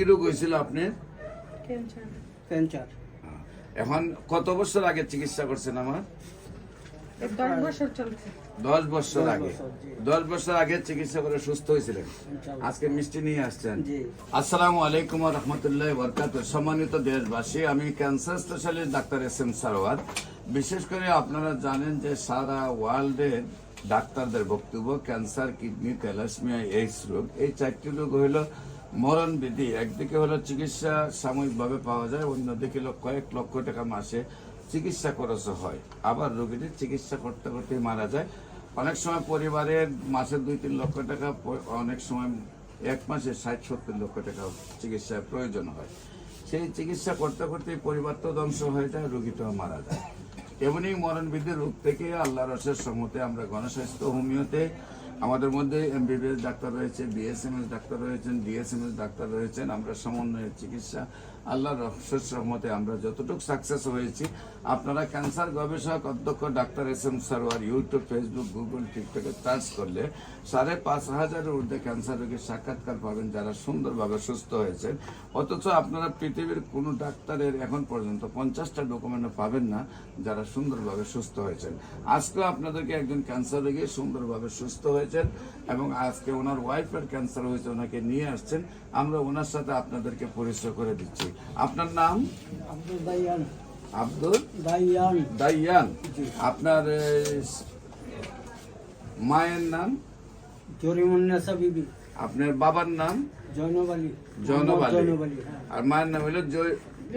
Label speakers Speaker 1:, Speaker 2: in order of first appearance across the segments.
Speaker 1: রোগ হয়েছিল আপনার?
Speaker 2: ক্যান্সার।
Speaker 1: এখন কত বছর আগে চিকিৎসা করছেন? আমার
Speaker 3: 10 বছর চলছে।
Speaker 1: 10 বছর
Speaker 2: 10
Speaker 1: আগে।
Speaker 2: বছর, জি।
Speaker 1: 10 বছর আগে চিকিৎসা করে সুস্থ হয়েছিলেন।
Speaker 2: ইনশাআল্লাহ।
Speaker 1: আজকে মিষ্টি নিয়ে আসছেন।
Speaker 2: জি।
Speaker 1: আসসালামু আলাইকুম ওয়া রাহমাতুল্লাহি ওয়া বারাকাতুহু। সম্মানিত দেশবাসী, আমি cancer specialist doctor SM. Sarwar. বিশেষ করে আপনারা জানেন যে সারা ওয়ার্ল্ডে ডাক্তারদের বক্তব্য ক্যান্সার, কিডনি, থ্যালাসেমিয়া, এইডস রোগ, এই 4টি রোগ হইল মরণ বিধি। একদিকে হলো চিকিৎসা সাময়িকভাবে পাওয়া যায়, অন্যদিকে কয়েক লক্ষ টাকা মাসে চিকিৎসা খরচ হয়। আবার রোগীটি চিকিৎসা করতে করতে মারা যায়। অনেক সময় পরিবারের মাসে 2-3 লক্ষ টাকা, অনেক সময় এক মাসে 60-70 লক্ষ টাকা চিকিৎসার প্রয়োজন হয়। সেই চিকিৎসা করতে করতে পরিবার তো ধ্বংস হয়ে যায়, রোগীটাও মারা যায়। এমনই মরণবিধি রোগ থেকে আল্লাহর অশেষ রহমতে আমরা গণস্বাস্থ্য হোমিওতে আমাদের মধ্যে এমবিবিএস ডাক্তার রয়েছে, বিএসএমএস ডাক্তার রয়েছেন, ডিএসএমএস ডাক্তার রয়েছেন। আমরা সমন্বয়ের চিকিৎসা আল্লাহর অশেষ রহমতে আমরা যতটুকু সাকসেস হয়েছি। আপনারা ক্যান্সার গবেষক অধ্যক্ষ doctor SM. Sarwar YouTube, Facebook, Google, টিকটকে সার্চ করলে 5,500-এর ঊর্ধ্বে ক্যান্সার রোগীর সাক্ষাৎকার পাবেন যারা সুন্দরভাবে সুস্থ হয়েছেন। অথচ আপনারা পৃথিবীর কোনো ডাক্তারের এখন পর্যন্ত 50টা ডকুমেন্টও পাবেন না যারা সুন্দরভাবে সুস্থ হয়েছেন। আজকেও আপনাদেরকে একজন ক্যান্সার রোগী সুন্দরভাবে সুস্থ হয়েছেন এবং আজকে ওনার ওয়াইফের ক্যান্সার হয়েছে, ওনাকে নিয়ে আসছেন। আমরা ওনার সাথে আপনাদেরকে পরিচয় করে দিচ্ছি। আপনার নাম?
Speaker 2: আব্দুল দাইয়ান।
Speaker 1: আব্দুল
Speaker 2: দাইয়ান।
Speaker 1: দাইয়ান।
Speaker 2: জি।
Speaker 1: আপনার মায়ের নাম?
Speaker 2: জরিমুন্নেসা বিবি।
Speaker 1: আপনার বাবার নাম?
Speaker 2: জয়নব আলী।
Speaker 1: জয়নব আলী।
Speaker 2: জয়নব আলী, হ্যাঁ।
Speaker 1: আর মায়ের নাম হলো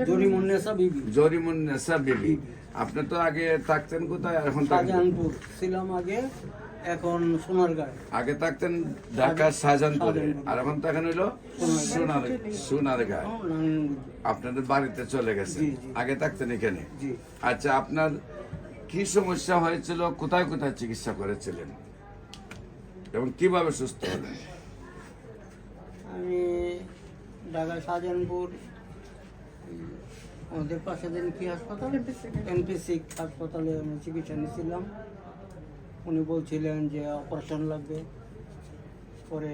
Speaker 2: জরিমুন্নেসা বিবি।
Speaker 1: জরিমুন্নেসা বিবি। আপনি তো আগে থাকতেন কোথায়? এখন থাকেন?
Speaker 2: শাহজাহানপুর ছিলাম আগে, এখন সোনারগাঁয়ে।
Speaker 1: আগে থাকতেন ঢাকার শাহজাহানপুরে, আর এখন থাকেন হইলো সোনারগাঁয়ে। আপনাদের বাড়িতে চলে গেছে।
Speaker 2: জি, জি।
Speaker 1: আগে থাকতেন এখানে।
Speaker 2: জি।
Speaker 1: আচ্ছা, আপনার কি সমস্যা হয়েছিল, কোথায় কোথায় চিকিৎসা করেছিলেন এবং কিভাবে সুস্থ হলেন?
Speaker 2: আমি ঢাকা শাহজাহানপুর, আমাদের পাশে দিন কি হাসপাতাল, এনপিসি হাসপাতালে আমি চিকিৎসা নিয়েছিলাম। উনি বলছিলেন যে অপারেশন লাগবে। পরে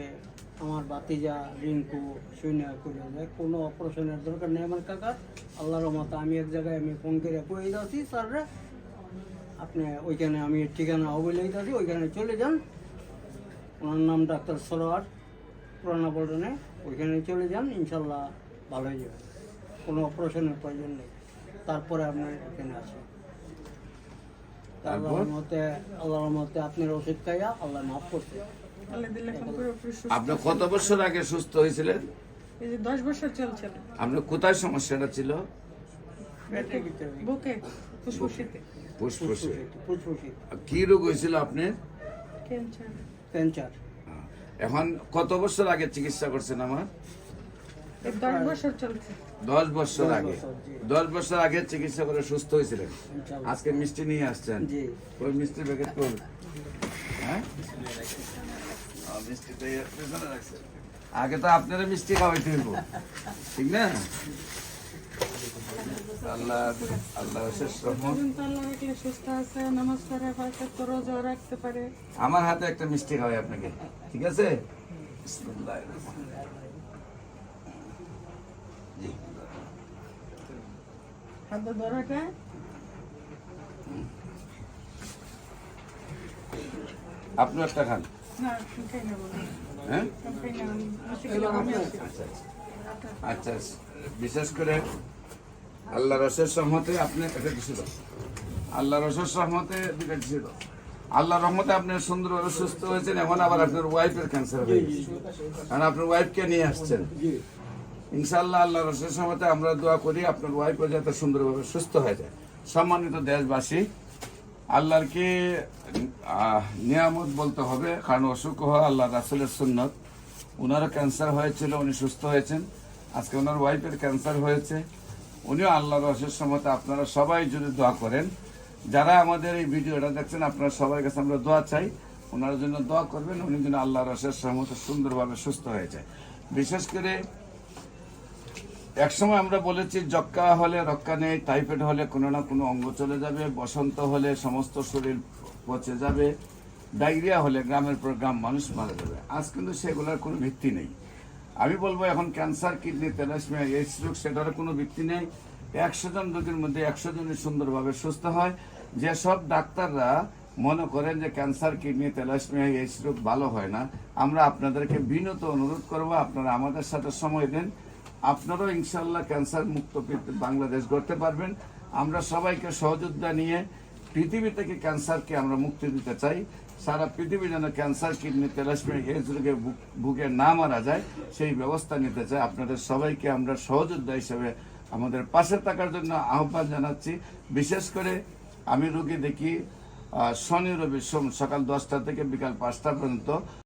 Speaker 2: আমার ভাতিজা রিঙ্কু শুনে করে যায় কোনো অপারেশনের দরকার নেই আমার কাকা। আল্লাহর রহমতে আমি এক জায়গায় আমি ফোন করে কয়ে যাচ্ছি, স্যাররা আপনি ওইখানে, আমি ঠিকানা অবলে যাচ্ছি, ওইখানে চলে যান। ওনার নাম ডাক্তার সরোয়ার, পুরানা পল্টনে। ওইখানে চলে যান, ইনশাল্লাহ ভালো হয়ে যাবে, কোনো অপারেশনের প্রয়োজন নেই। তারপরে আপনার এখানে আসেন। আল্লাহর রহমতে আপনার ওষুধ খাইয়া আল্লাহ মাফ করছে।
Speaker 3: আল্লাহ দিলে এখন পুরোপুরি সুস্থ।
Speaker 1: আপনি কত বছর আগে সুস্থ হয়েছিলেন?
Speaker 3: এই যে 10 বছর চলছে।
Speaker 1: আপনার কোথায় সমস্যাটা ছিল?
Speaker 2: পেটের ভিতরে
Speaker 3: বুকে, ফুসফুসিতে
Speaker 1: ফুসফুসে।
Speaker 2: ফুসফুসি
Speaker 1: কি রোগ হয়েছিল আপনার?
Speaker 3: ক্যান্সার।
Speaker 2: ক্যান্সার।
Speaker 1: এখন কত বছর আগে চিকিৎসা করছেন? আমার
Speaker 3: 10 বছর চলছে।
Speaker 1: 10 বছর
Speaker 2: 10
Speaker 1: আগে।
Speaker 2: বছর, জি।
Speaker 1: 10 বছর আগে চিকিৎসা করে সুস্থ হয়েছিলেন।
Speaker 2: ইনশাআল্লাহ।
Speaker 1: আজকে মিষ্টি নিয়ে আসছেন।
Speaker 2: জি।
Speaker 1: ওই মিষ্টির প্যাকেট কোন? হ্যাঁ, মিষ্টি তো পেছনে রাখছেন। আগে তো আপনারা মিষ্টি খাওয়াইতে হইব, ঠিক না? আল্লাহ আল্লাহ শেষ রহমত।
Speaker 3: পর্যন্ত আল্লাহ রাখলে সুস্থ আছে, নামাজ পড়ে, ফাঁকাত করে রোজা রাখতে পারে।
Speaker 1: আমার হাতে একটা মিষ্টি খাওয়াই আপনাকে, ঠিক আছে? বিসমিল্লাহির রহমানির রহিম। জি।
Speaker 3: হাত ধরাটা
Speaker 1: আপনি একটা খান।
Speaker 3: না, খাই না বলো।
Speaker 1: হ্যাঁ,
Speaker 3: খাই না, মুশকিল আমি আছি।
Speaker 1: আচ্ছা, বিশেষ করে আল্লাহর অশেষ রহমতে আপনি এটা ছিল, আল্লাহর অশেষ রহমতে দুটো ছিল। আল্লাহর রহমতে আপনি সুন্দরভাবে সুস্থ হয়েছেন। এখন আবার আপনার ওয়াইফের ক্যান্সার হয়ে গেছে, কারণ আপনার ওয়াইফকে নিয়ে আসছেন। ইনশাআল্লাহ আল্লাহর অশেষ রহমতে আমরা দোয়া করি আপনার ওয়াইফও যাতে সুন্দরভাবে সুস্থ হয়ে যায়। সম্মানিত দেশবাসী, আল্লাহর কি নিয়ামত বলতে হবে, কারণ অসুখ হওয়া আল্লাহ রাসূলের সুন্নত। ওনারও ক্যান্সার হয়েছিল, উনি সুস্থ হয়েছেন। আজকে ওনার ওয়াইফের ক্যান্সার হয়েছে, উনিও আল্লাহর অশেষ রহমতে। আপনারা সবাই যদি দোয়া করেন, যারা আমাদের এই ভিডিওটা দেখছেন, আপনারা সবার কাছে আমরা দোয়া চাই, ওনার জন্য দোয়া করবেন, উনি যেন আল্লাহর অশেষ রহমতে সুন্দরভাবে সুস্থ হয়ে যায়। বিশেষ করে একসময় আমরা বলেছি যক্কা হলে রক্ষা নেই, টাইফয়েড হলে কোনো না কোনো অঙ্গ চলে যাবে, বসন্ত হলে সমস্ত শরীর পচে যাবে, ডায়রিয়া হলে গ্রামের পর গ্রাম মানুষ মারা যাবে। আজ কিন্তু সেগুলোর কোনো ভিত্তি নেই। আমি বলবো এখন ক্যান্সার, কিডনি, থ্যালাসেমিয়া, এইডস রোগ সেটারও কোনো ভিত্তি নেই। 100 জন রোগীর মধ্যে 100 জনই সুন্দরভাবে সুস্থ হয়। যেসব ডাক্তাররা মনে করেন যে ক্যান্সার, কিডনি, থ্যালাসেমিয়া, এইডস রোগ ভালো হয় না, আমরা আপনাদেরকে বিনত অনুরোধ করবো আপনারা আমাদের সাথে সময় দেন। আপনারাও ইনশাল্লাহ ক্যান্সার মুক্ত বাংলাদেশ গড়তে পারবেন। আমরা সবাইকে সহযোগিতা নিয়ে পৃথিবী থেকে ক্যান্সারকে আমরা মুক্তি দিতে চাই। সারা পৃথিবী যেন ক্যান্সার, কিডনি, থ্যালাসেমিয়া, এইডস রোগে ভুগে না মারা যায় সেই ব্যবস্থা নিতে চাই। আপনাদের সবাইকে আমরা সহযোদ্ধা হিসেবে আমাদের পাশে থাকার জন্য আহ্বান জানাচ্ছি। বিশেষ করে আমি রোগী দেখি শনি, রবি, সোম সকাল 10টা থেকে বিকাল 5টা পর্যন্ত।